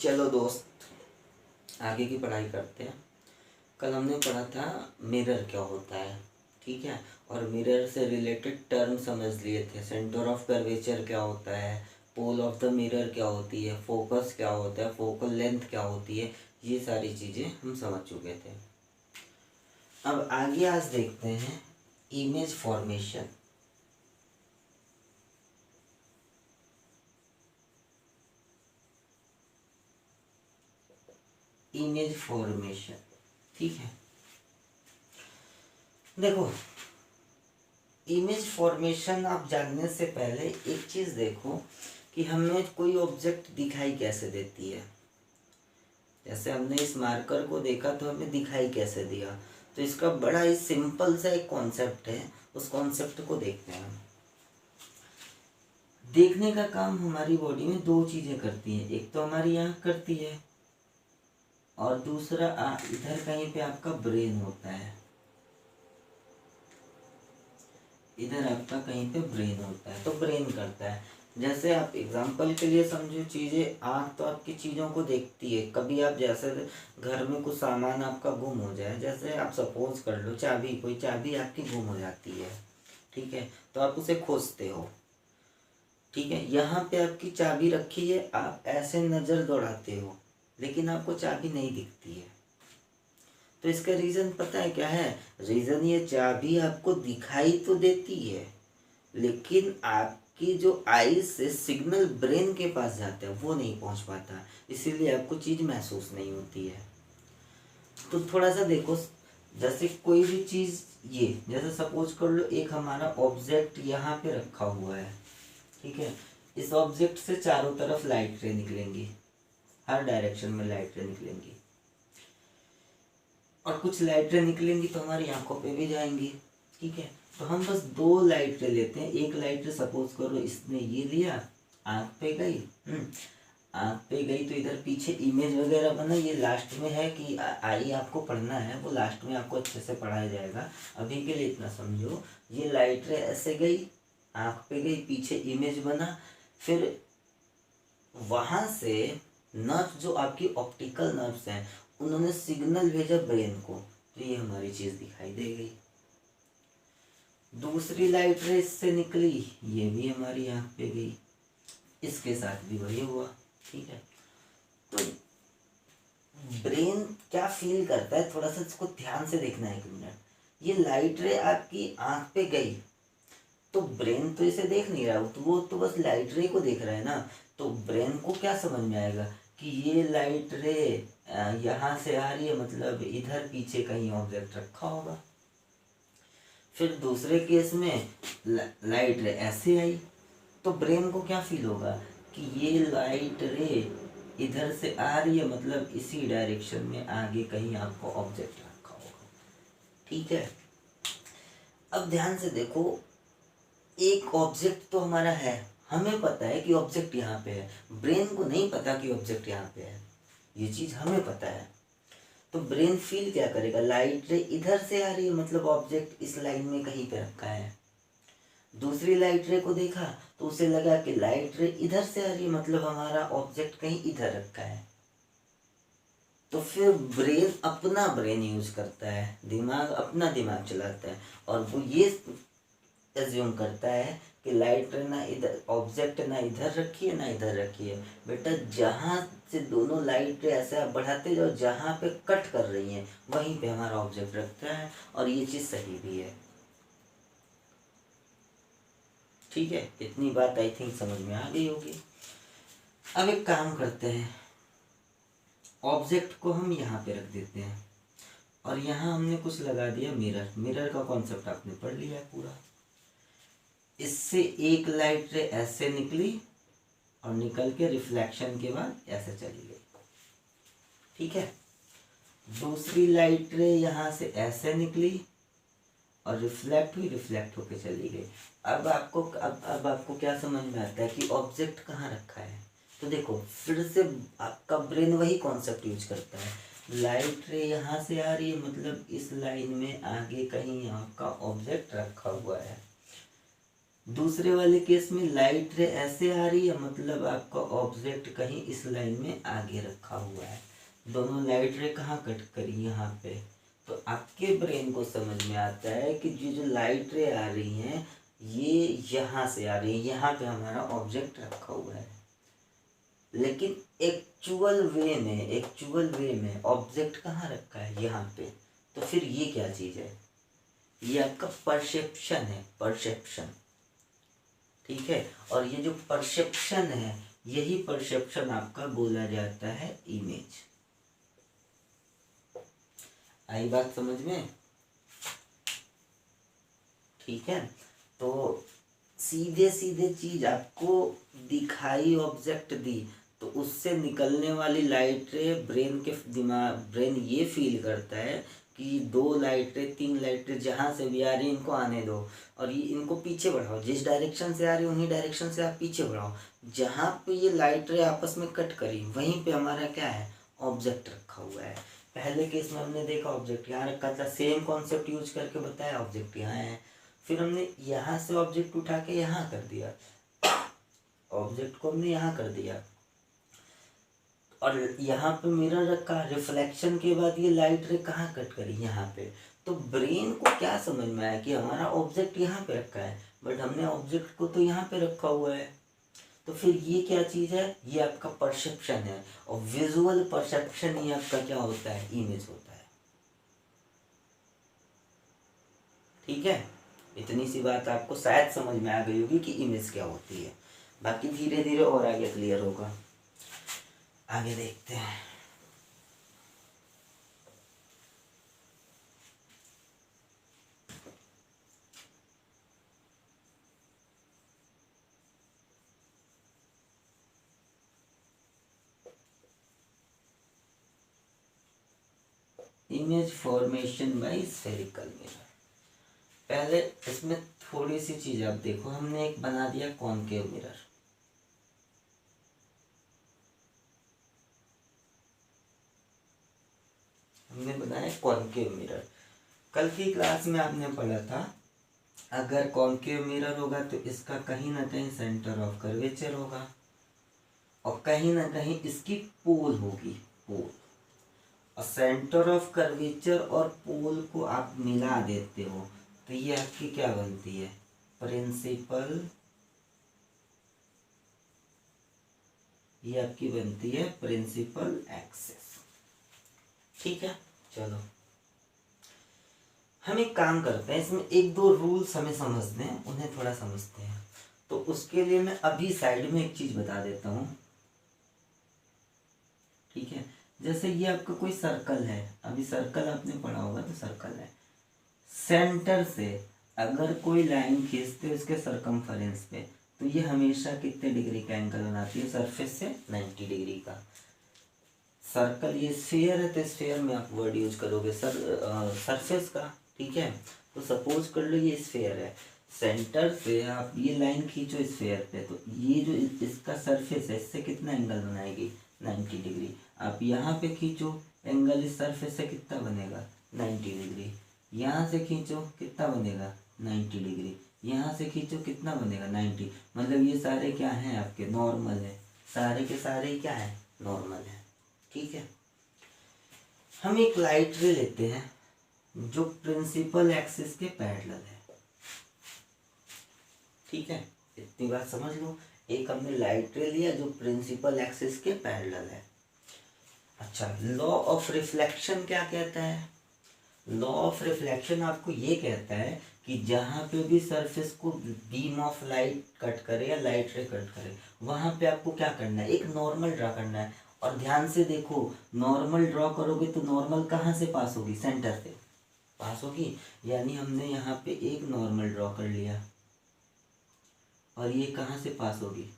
चलो दोस्त, आगे की पढ़ाई करते हैं। कल हमने पढ़ा था मिरर क्या होता है, ठीक है। और मिरर से रिलेटेड टर्म समझ लिए थे। सेंटर ऑफ कर्वेचर क्या होता है, पोल ऑफ द मिरर क्या होती है, फोकस क्या होता है, फोकल लेंथ क्या होती है, ये सारी चीज़ें हम समझ चुके थे। अब आगे आज देखते हैं इमेज फॉर्मेशन। इमेज फॉर्मेशन, ठीक है। देखो, इमेज फॉर्मेशन आप जानने से पहले एक चीज़ देखो कि हमें कोई ऑब्जेक्ट दिखाई कैसे देती है। जैसे हमने इस मार्कर को देखा तो हमें दिखाई कैसे दिया, तो इसका बड़ा ही सिंपल सा एक कॉन्सेप्ट है। उस कॉन्सेप्ट को देखते हैं हम। देखने का काम हमारी बॉडी में दो चीज़ें करती हैं। एक तो हमारी आँख करती है और दूसरा इधर कहीं पे आपका ब्रेन होता है। इधर आपका कहीं पे ब्रेन होता है, तो ब्रेन करता है। जैसे आप एग्जांपल के लिए समझो, चीज़ें, आँख तो आपकी चीज़ों को देखती है। कभी आप जैसे घर में कुछ सामान आपका गुम हो जाए, जैसे आप सपोज कर लो चाबी, कोई चाबी आपकी गुम हो जाती है, ठीक है, तो आप उसे खोजते हो, ठीक है। यहाँ पे आपकी चाबी रखी है, आप ऐसे नज़र दौड़ाते हो लेकिन आपको चाबी नहीं दिखती है। तो इसका रीज़न पता है क्या है? रीज़न ये, चाबी आपको दिखाई तो देती है लेकिन आपकी जो आईज से सिग्नल ब्रेन के पास जाता है वो नहीं पहुंच पाता, इसीलिए आपको चीज़ महसूस नहीं होती है। तो थोड़ा सा देखो, जैसे कोई भी चीज़, ये जैसे सपोज कर लो एक हमारा ऑब्जेक्ट यहाँ पे रखा हुआ है, ठीक है। इस ऑब्जेक्ट से चारों तरफ लाइट रे निकलेंगी, हर डायरेक्शन में लाइट रे निकलेंगी, और कुछ लाइट रे निकलेंगी तो हमारी आंखों पे भी जाएंगी, ठीक है। तो हम बस दो लाइट रे लेते हैं। एक लाइट रे सपोज करो इसने ये लिया, आंख पे गई, आंख पे गई तो इधर पीछे इमेज वगैरह बना। ये लास्ट में है कि आई आपको पढ़ना है, वो लास्ट में आपको अच्छे से पढ़ाया जाएगा। अभी के लिए इतना समझो, ये लाइट रे ऐसे गई, आंख पे गई, पीछे इमेज बना, फिर वहां से नर्व, जो आपकी ऑप्टिकल नर्व्स हैं, उन्होंने सिग्नल भेजा ब्रेन को, तो ये हमारी चीज दिखाई दे गई। दूसरी लाइट रे इससे निकली, ये भी हमारी आंख पे गई, इसके साथ भी वही हुआ, ठीक है। तो ब्रेन क्या फील करता है, थोड़ा सा इसको ध्यान से देखना है, एक मिनट। ये लाइट रे आपकी आंख पे गई तो ब्रेन तो इसे देख नहीं रहा, तो वो तो बस लाइट रे को देख रहा है ना। तो ब्रेन को क्या समझ में आएगा कि ये लाइट रे यहाँ से आ रही है, मतलब इधर पीछे कहीं ऑब्जेक्ट रखा होगा। फिर दूसरे केस में लाइट रे ऐसे आई, तो ब्रेन को क्या फील होगा कि ये लाइट रे इधर से आ रही है, मतलब इसी डायरेक्शन में आगे कहीं आपको ऑब्जेक्ट रखा होगा, ठीक है। अब ध्यान से देखो, एक ऑब्जेक्ट तो हमारा है, हमें पता है कि ऑब्जेक्ट यहाँ पे है, ब्रेन को नहीं पता कि ऑब्जेक्ट यहाँ पे है, ये चीज हमें पता है। तो ब्रेन फील क्या करेगा, लाइट रे इधर से आ रही है, मतलब ऑब्जेक्ट इस लाइन में कहीं पे रखा है। दूसरी लाइट रे को देखा तो उसे लगा कि लाइट रे इधर से आ रही है, मतलब हमारा ऑब्जेक्ट कहीं इधर रखा है। तो फिर ब्रेन अपना ब्रेन यूज करता है, दिमाग अपना दिमाग चलाता है, और वो ये एज्यूम करता है कि लाइट ना इधर, ऑब्जेक्ट ना इधर रखी है ना इधर रखी है। बेटा, जहाँ से दोनों लाइट ऐसे आप बढ़ाते जाओ, जहाँ पे कट कर रही हैं वहीं पे हमारा ऑब्जेक्ट रखता है, और ये चीज़ सही भी है, ठीक है। इतनी बात आई थिंक समझ में आ गई होगी। अब एक काम करते हैं, ऑब्जेक्ट को हम यहाँ पे रख देते हैं, और यहाँ हमने कुछ लगा दिया मिरर। मिरर का कॉन्सेप्ट आपने पढ़ लिया है पूरा। इससे एक लाइट रे ऐसे निकली और निकल के रिफ्लेक्शन के बाद ऐसे चली गई, ठीक है। दूसरी लाइट रे यहाँ से ऐसे निकली और रिफ्लेक्ट हुई, रिफ्लेक्ट होके चली गई। अब आपको क्या समझ में आता है कि ऑब्जेक्ट कहाँ रखा है। तो देखो, फिर से आपका ब्रेन वही कॉन्सेप्ट यूज करता है, लाइट रे यहाँ से आ रही है, मतलब इस लाइन में आगे कहीं आपका ऑब्जेक्ट रखा हुआ है। दूसरे वाले केस में लाइट रे ऐसे आ रही है, मतलब आपका ऑब्जेक्ट कहीं इस लाइन में आगे रखा हुआ है। दोनों लाइट रे कहाँ कट करी, यहाँ पे। तो आपके ब्रेन को समझ में आता है कि जो लाइट रे आ रही हैं ये यहाँ से आ रही है, यहाँ पे हमारा ऑब्जेक्ट रखा हुआ है। लेकिन एक्चुअल वे में ऑब्जेक्ट कहाँ रखा है, यहाँ पे। तो फिर ये क्या चीज़ है, ये आपका परसेप्शन है, परसेप्शन। ठीक है, और ये जो परसेप्शन है, यही परसेप्शन आपका बोला जाता है इमेज। आई बात समझ में? ठीक है, तो सीधे सीधे चीज आपको दिखाई, ऑब्जेक्ट दी, तो उससे निकलने वाली लाइट रे ब्रेन ये फील करता है कि 2 लाइटें 3 लाइटें जहाँ से भी आ रही इनको आने दो, और ये इनको पीछे बढ़ाओ, जिस डायरेक्शन से आ रही उन्हीं डायरेक्शन से आप पीछे बढ़ाओ। जहाँ पे ये लाइट रे आपस में कट करी वहीं पे हमारा क्या है, ऑब्जेक्ट रखा हुआ है। पहले केस में हमने देखा ऑब्जेक्ट यहाँ रखा था, सेम कॉन्सेप्ट यूज करके बताया, ऑब्जेक्ट यहाँ है। फिर हमने यहाँ से ऑब्जेक्ट उठा के यहाँ कर दिया, ऑब्जेक्ट को हमने यहाँ कर दिया, और यहाँ पे मिरर रखा, रिफ्लेक्शन के बाद ये लाइट रे कहाँ कट करी, यहाँ पे। तो ब्रेन को क्या समझ में आया कि हमारा ऑब्जेक्ट यहाँ पे रखा है, बट हमने ऑब्जेक्ट को तो यहाँ पे रखा हुआ है। तो फिर ये क्या चीज़ है, ये आपका परसेप्शन है, और विजुअल परसेप्शन ही आपका क्या होता है, इमेज होता है। ठीक है, इतनी सी बात आपको शायद समझ में आ गई होगी कि इमेज क्या होती है। बाकी धीरे धीरे और आगे क्लियर होगा। आगे देखते हैं। Image formation by spherical mirror. पहले इसमें थोड़ी सी चीज आप देखो, हमने एक बना दिया कॉनकेव मिरर। हमने बनाया कॉनकेव मिरर। कल की क्लास में आपने पढ़ा था, अगर कॉनकेव मिरर होगा तो इसका कहीं ना कहीं सेंटर ऑफ कर्वेचर होगा, और कहीं ना कहीं इसकी पोल होगी, पोल। और सेंटर ऑफ कर्वेचर और पोल को आप मिला देते हो तो ये आपकी क्या बनती है, प्रिंसिपल। ये आपकी बनती है प्रिंसिपल एक्सिस। ठीक है, चलो हम एक काम करते हैं, इसमें 1-2 रूल्स हमें समझने हैं, उन्हें थोड़ा समझते हैं। तो उसके लिए मैं अभी साइड में एक चीज बता देता हूँ। ठीक है, जैसे ये आपका कोई सर्कल है, अभी सर्कल आपने पढ़ा होगा, तो सर्कल है, सेंटर से अगर कोई लाइन खींचते हैं उसके सरकमफेरेंस पे, तो ये हमेशा कितने डिग्री का एंगल बनाती है, सरफेस से 90 डिग्री का। सर्कल ये स्फीयर है, तो स्फीयर में आप वर्ड यूज करोगे सरफेस का। ठीक है, तो सपोज कर लो ये स्फीयर है, सेंटर से आप ये लाइन खींचो स्फीयर पे, तो ये जो इसका सरफेस है इससे कितना एंगल बनाएगी, 90 डिग्री। आप यहाँ पे खींचो एंगल, इस सरफेस से कितना बनेगा, 90 डिग्री। यहाँ से खींचो कितना बनेगा, 90 डिग्री। यहाँ से खींचो कितना बनेगा, 90। मतलब ये सारे क्या हैं आपके, नॉर्मल है, सारे के सारे क्या है, नॉर्मल है। ठीक है, हम एक लाइट रे लेते हैं जो प्रिंसिपल एक्सिस के पैरेलल है। ठीक है, इतनी बात समझ लो, एक हमने लाइट रे लिया जो प्रिंसिपल एक्सिस के पैरेलल है। अच्छा, लॉ ऑफ रिफ्लेक्शन क्या कहता है, लॉ ऑफ रिफ्लेक्शन आपको ये कहता है कि जहाँ पे भी सरफेस को बीम ऑफ लाइट कट करे या लाइट रे कट करे, वहाँ पे आपको क्या करना है, एक नॉर्मल ड्रा करना है। और ध्यान से देखो, नॉर्मल ड्रॉ करोगे तो नॉर्मल कहाँ से पास होगी, सेंटर से पास होगी। यानी हमने यहाँ पे एक नॉर्मल ड्रॉ कर लिया, और ये कहाँ से पास होगी,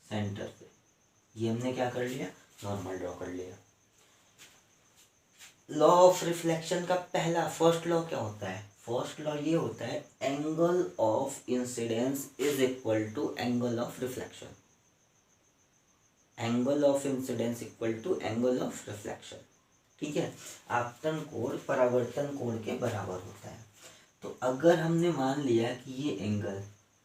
सेंटर से। ये हमने क्या कर लिया, नॉर्मल ड्रॉ कर लिया। लॉ ऑफ रिफ्लेक्शन का पहला फर्स्ट लॉ क्या होता है, फर्स्ट लॉ ये होता है, angle of incidence is equal to angle of reflection. Angle of incidence equal to angle of reflection. ठीक है, आपतन कोण परावर्तन कोण के बराबर होता है। तो अगर हमने मान लिया कि ये एंगल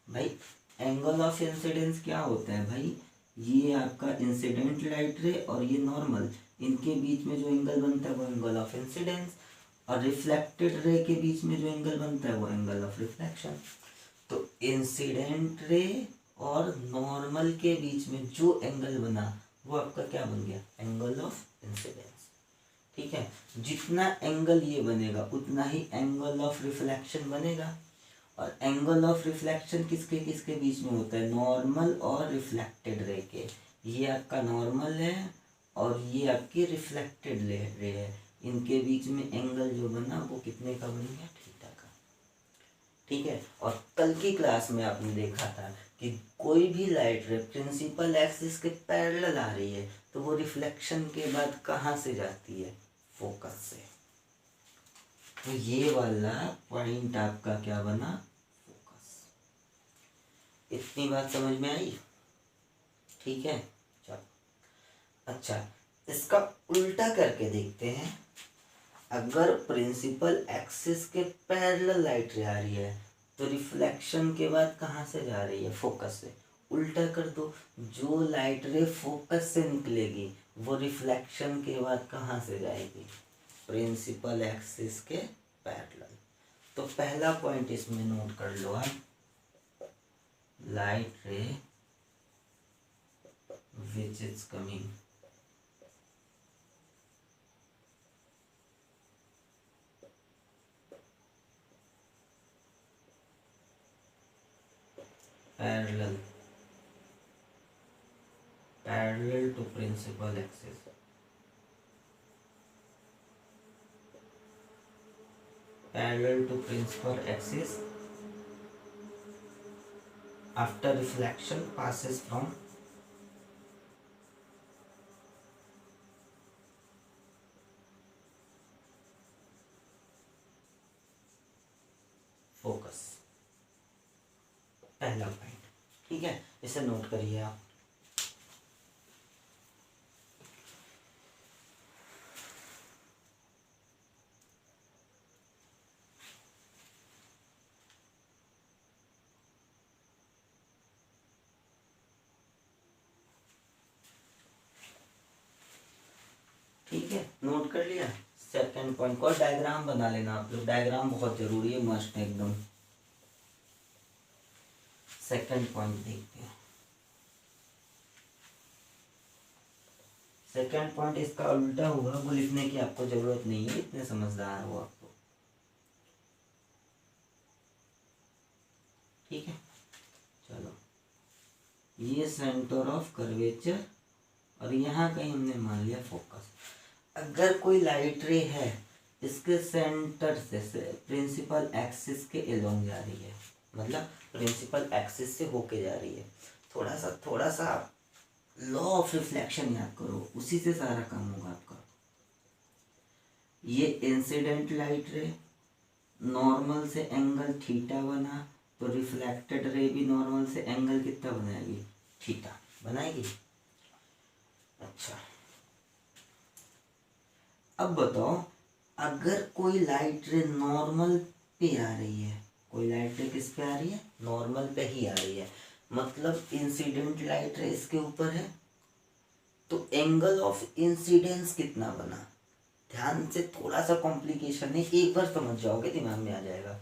भाई एंगल ऑफ इंसिडेंस क्या होता है भाई, ये आपका इंसिडेंट लाइट रे और ये नॉर्मल, इनके बीच में जो एंगल बनता है वो एंगल ऑफ इंसिडेंस, और रिफ्लेक्टेड रे के बीच में जो एंगल बनता है वो एंगल ऑफ रिफ्लेक्शन। तो इंसिडेंट रे और नॉर्मल के बीच में जो एंगल बना वो आपका क्या बन गया, एंगल ऑफ इंसिडेंस। ठीक है, जितना एंगल ये बनेगा उतना ही एंगल ऑफ रिफ्लेक्शन बनेगा, और एंगल ऑफ रिफ्लेक्शन किसके किसके बीच में होता है, नॉर्मल और रिफ्लेक्टेड रे के। ये आपका नॉर्मल है और ये आपकी रिफ्लेक्टेड रे है, इनके बीच में एंगल जो बना वो कितने का बन गया, थीटा का। ठीक है, और कल की क्लास में आपने देखा था कि कोई भी लाइट रे प्रिंसिपल एक्सिस के पैरेलल आ रही है तो वो रिफ्लेक्शन के बाद कहाँ से जाती है, फोकस से। तो ये वाला पॉइंट आपका क्या बना, फोकस। इतनी बात समझ में आई, ठीक है। चलो अच्छा, इसका उल्टा करके देखते हैं। अगर प्रिंसिपल एक्सिस के पैरेलल लाइट रे आ रही है तो रिफ्लेक्शन के बाद कहाँ से जा रही है, फोकस से। उल्टा कर दो, जो लाइट रे फोकस से निकलेगी वो रिफ्लेक्शन के बाद कहाँ से जाएगी, प्रिंसिपल एक्सिस के पैरेलल। तो पहला पॉइंट इसमें नोट कर लो आप, लाइट रे which is coming parallel to principal axis, after reflection passes from focus। पहला पॉइंट, ठीक है, इसे नोट करिए आप। ठीक है, नोट कर लिया। सेकंड पॉइंट को डायग्राम बना लेना आप लोग, डायग्राम बहुत जरूरी है, मस्ट एकदम। सेकंड पॉइंट देखते हैं। सेकंड पॉइंट इसका उल्टा होगा, वो लिखने की आपको जरूरत नहीं है, इतने समझदार हो आप तो। ठीक है, चलो, ये सेंटर ऑफ कर्वेचर और यहाँ कहीं हमने मान लिया फोकस। अगर कोई लाइट रे है इसके सेंटर से प्रिंसिपल एक्सिस के एलोंग जा रही है, मतलब प्रिंसिपल एक्सिस से होके जा रही है, थोड़ा सा लॉ ऑफ रिफ्लेक्शन याद करो, उसी से सारा काम होगा आपका। ये इंसिडेंट लाइट रे, नॉर्मल से एंगल थीटा बना तो रिफ्लेक्टेड रे भी नॉर्मल से एंगल कितना बनाएगी, थीटा बनाएगी। अच्छा, अब बताओ, अगर कोई लाइट रे नॉर्मल पे आ रही है, कोई लाइट रे किस पे आ रही है, नॉर्मल पे ही आ रही है, मतलब इंसिडेंट लाइट रे इसके ऊपर है, तो एंगल ऑफ इंसिडेंस कितना बना। ध्यान से, थोड़ा सा कॉम्प्लिकेशन है, एक बार समझ जाओगे दिमाग में आ जाएगा।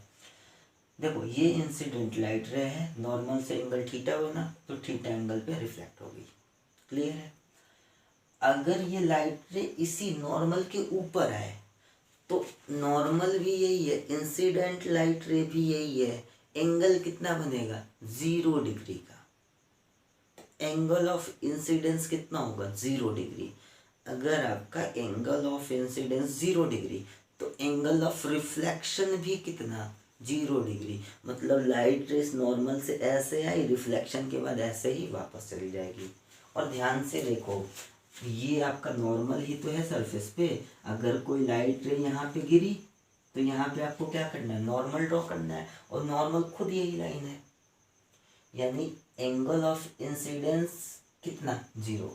देखो, ये इंसिडेंट लाइट रे है, नॉर्मल से एंगल थीटा बना तो थीटा एंगल पे रिफ्लेक्ट हो गई, क्लियर है। अगर ये लाइट रे इसी नॉर्मल के ऊपर आए तो नॉर्मल भी यही है, इंसिडेंट लाइट रे भी यही है, एंगल कितना बनेगा, 0 डिग्री का। एंगल ऑफ इंसिडेंस कितना होगा, 0 डिग्री। अगर आपका एंगल ऑफ इंसिडेंस 0 डिग्री तो एंगल ऑफ रिफ्लेक्शन भी कितना, 0 डिग्री। मतलब लाइट रेस नॉर्मल से ऐसे आई, रिफ्लेक्शन के बाद ऐसे ही वापस चली जाएगी। और ध्यान से देखो, ये आपका नॉर्मल ही तो है सरफेस पे, अगर कोई लाइट रे यहाँ पे गिरी तो यहाँ पे आपको क्या करना है, नॉर्मल ड्रॉ करना है, और नॉर्मल खुद यही लाइन है, यानी एंगल ऑफ इंसिडेंस कितना, 0,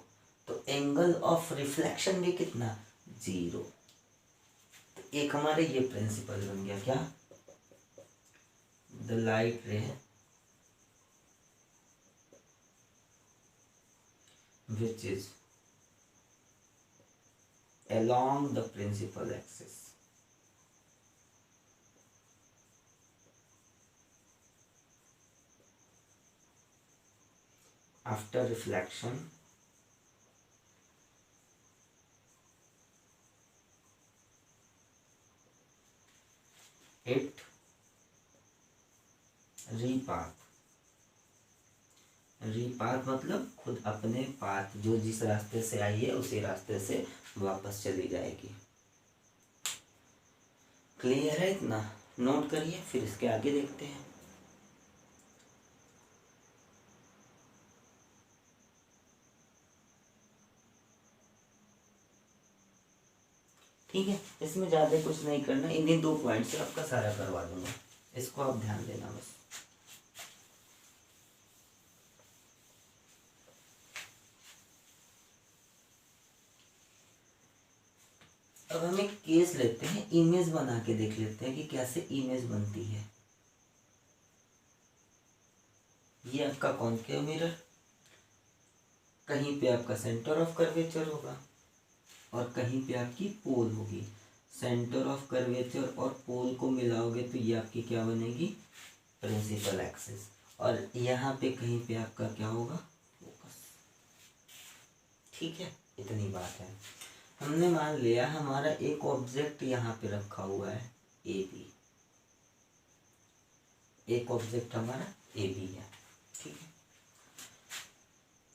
तो एंगल ऑफ रिफ्लेक्शन भी कितना, 0। तो एक हमारे ये प्रिंसिपल बन गया, क्या, द लाइट रे which is along the principal axis. After reflection, it repath मतलब खुद अपने पाथ जो जिस रास्ते से आई है उसी रास्ते से वापस चली जाएगी। क्लियर है इतना? नोट करिए, फिर इसके आगे देखते हैं। ठीक है, इसमें ज़्यादा कुछ नहीं करना, इन्हीं 2 पॉइंट से आपका सारा करवा दूंगा, इसको आप ध्यान देना बस। अब हम एक केस लेते हैं, इमेज बना के देख लेते हैं कि कैसे इमेज बनती है। ये आपका कॉन्केव मिरर, कहीं पे आपका सेंटर ऑफ कर्वेचर होगा और कहीं पे आपकी पोल होगी। सेंटर ऑफ कर्वेचर और पोल को मिलाओगे तो ये आपकी क्या बनेगी? Principal axis. और यहाँ पे कहीं पे आपका क्या होगा? फोकस। ठीक है, इतनी बात है। हमने मान लिया हमारा एक ऑब्जेक्ट यहाँ पे रखा हुआ है ए बी, एक ऑब्जेक्ट हमारा ए बी है। ठीक है,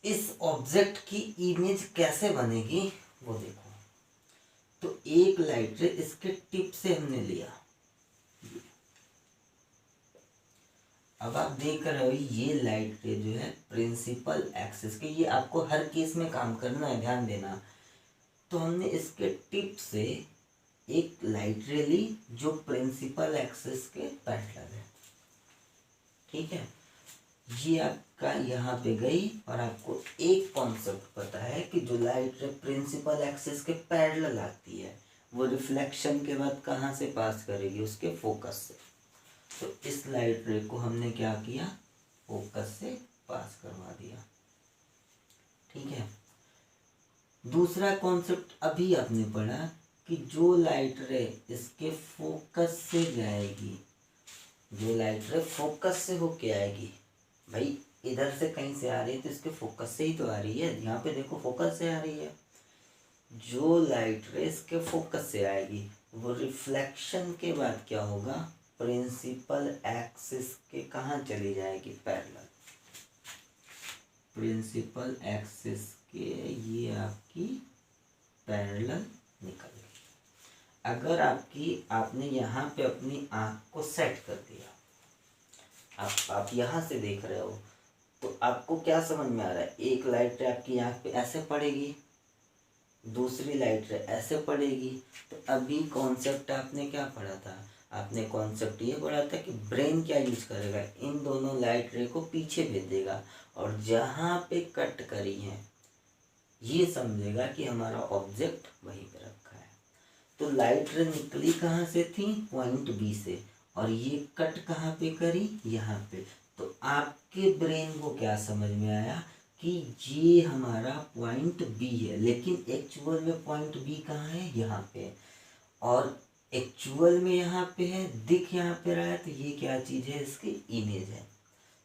इस ऑब्जेक्ट की इमेज कैसे बनेगी वो देखो। तो एक लाइट रे इसके टिप से हमने लिया, अब आप देख रहे हो ये लाइट रे जो है प्रिंसिपल एक्सिस के, ये आपको हर केस में काम करना है, ध्यान देना। तो हमने इसके टिप से एक लाइट रे ली जो प्रिंसिपल एक्सिस के पैरेलल है। ठीक है, ये आपका यहाँ पे गई और आपको एक कॉन्सेप्ट पता है कि जो लाइट रे प्रिंसिपल एक्सिस के पैरेलल आती है वो रिफ्लेक्शन के बाद कहाँ से पास करेगी? उसके फोकस से। तो इस लाइट रे को हमने क्या किया? फोकस से पास करवा दिया। ठीक है, दूसरा कॉन्सेप्ट अभी आपने पढ़ा कि जो लाइट रे इसके फोकस से जाएगी, जो लाइट रे फोकस से होके आएगी, भाई इधर से कहीं से आ रही है तो इसके फोकस से ही तो आ रही है। यहाँ पे देखो फोकस से आ रही है। जो लाइट रे इसके फोकस से आएगी वो रिफ्लेक्शन के बाद क्या होगा? प्रिंसिपल एक्सिस के कहाँ चली जाएगी? पैरेलल। प्रिंसिपल एक्सिस के ये आपकी पैरेलल निकल गई। अगर आपने यहाँ पे अपनी आँख को सेट कर दिया, आप यहाँ से देख रहे हो तो आपको क्या समझ में आ रहा है? एक लाइट रे आपकी आँख पे ऐसे पड़ेगी, दूसरी लाइट रे ऐसे पड़ेगी। तो अभी कॉन्सेप्ट आपने क्या पढ़ा था? आपने कॉन्सेप्ट ये पढ़ा था कि ब्रेन क्या यूज करेगा? इन दोनों लाइट रे को पीछे भेज देगा और जहाँ पे कट करी है ये समझेगा कि हमारा ऑब्जेक्ट वहीं पे रखा है। तो लाइट रे निकली कहाँ से थी? पॉइंट बी से, और ये कट कहाँ पे करी? यहाँ पे। तो आपके ब्रेन को क्या समझ में आया कि ये हमारा पॉइंट बी है, लेकिन एक्चुअल में पॉइंट बी कहाँ है? यहाँ पे। और एक्चुअल में यहाँ पे है, दिख यहाँ पे रहा है, तो ये क्या चीज़ है? इसकी इमेज है।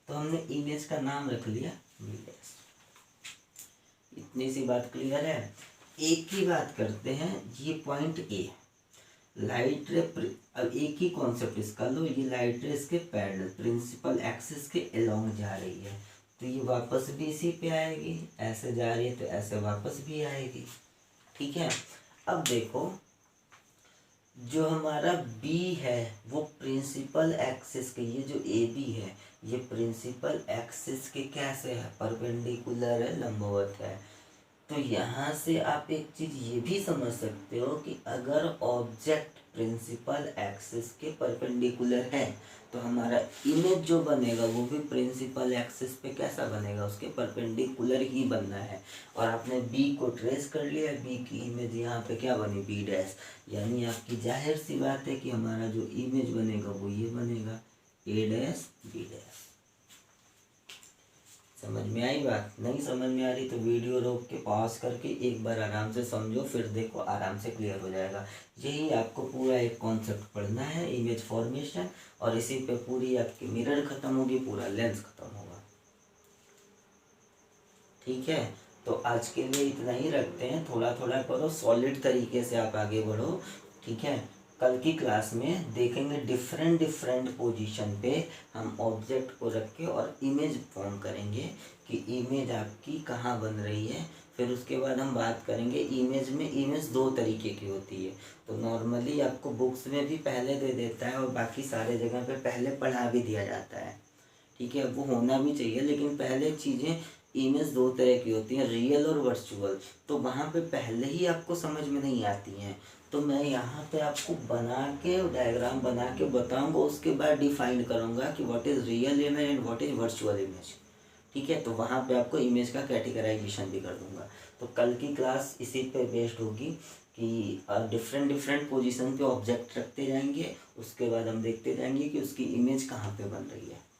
तो हमने इमेज का नाम रख लिया बी डैश। इतनी सी बात क्लियर है। एक ही बात करते हैं, ये पॉइंट ए, लाइट रे, अब एक ही कॉन्सेप्ट इसका लो, ये लाइट रे इसके पैरेलल प्रिंसिपल एक्सिस के अलोंग जा रही है, तो ये वापस भी इसी पे आएगी, ऐसे जा रही है तो ऐसे वापस भी आएगी। ठीक है, अब देखो जो हमारा B है वो प्रिंसिपल एक्सिस के, ये जो AB है ये प्रिंसिपल एक्सिस के कैसे है? परपेंडिकुलर है, लंबवत है। तो यहाँ से आप एक चीज़ ये भी समझ सकते हो कि अगर ऑब्जेक्ट प्रिंसिपल एक्सिस के परपेंडिकुलर है तो हमारा इमेज जो बनेगा वो भी प्रिंसिपल एक्सिस पे कैसा बनेगा? उसके परपेंडिकुलर ही बनना है। और आपने बी को ट्रेस कर लिया, बी की इमेज यहाँ पे क्या बनी? B dash. यानी आपकी जाहिर सी बात है कि हमारा जो इमेज बनेगा वो ये बनेगा, ए डैश बी डैश। समझ में आई बात? नहीं समझ में आ रही तो वीडियो रोक के पॉज करके एक बार आराम से समझो, फिर देखो आराम से क्लियर हो जाएगा। यही आपको पूरा एक कॉन्सेप्ट पढ़ना है, इमेज फॉर्मेशन, और इसी पे पूरी आपकी मिरर खत्म होगी, पूरा लेंस खत्म होगा। ठीक है, तो आज के लिए इतना ही रखते हैं। थोड़ा थोड़ा करो, सॉलिड तरीके से आप आगे बढ़ो। ठीक है, कल की क्लास में देखेंगे डिफरेंट डिफरेंट पोजीशन पे हम ऑब्जेक्ट को रख के और इमेज फॉर्म करेंगे कि इमेज आपकी कहाँ बन रही है। फिर उसके बाद हम बात करेंगे इमेज में, इमेज दो तरीके की होती है। तो नॉर्मली आपको बुक्स में भी पहले दे देता है और बाकी सारे जगह पे पहले पढ़ा भी दिया जाता है। ठीक है, वो होना भी चाहिए, लेकिन पहले चीज़ें, इमेज दो तरह की होती हैं, रियल और वर्चुअल। तो वहाँ पे पहले ही आपको समझ में नहीं आती हैं, तो मैं यहाँ पे आपको बना के डायग्राम बना के बताऊँगा, उसके बाद डिफाइन करूँगा कि what is real image and what is virtual image. ठीक है, तो वहाँ पे आपको इमेज का कैटेगराइजेशन भी कर दूँगा। तो कल की क्लास इसी पे बेस्ड होगी कि डिफरेंट डिफरेंट पोजीशन पे ऑब्जेक्ट रखते जाएंगे, उसके बाद हम देखते जाएंगे कि उसकी इमेज कहाँ पे बन रही है।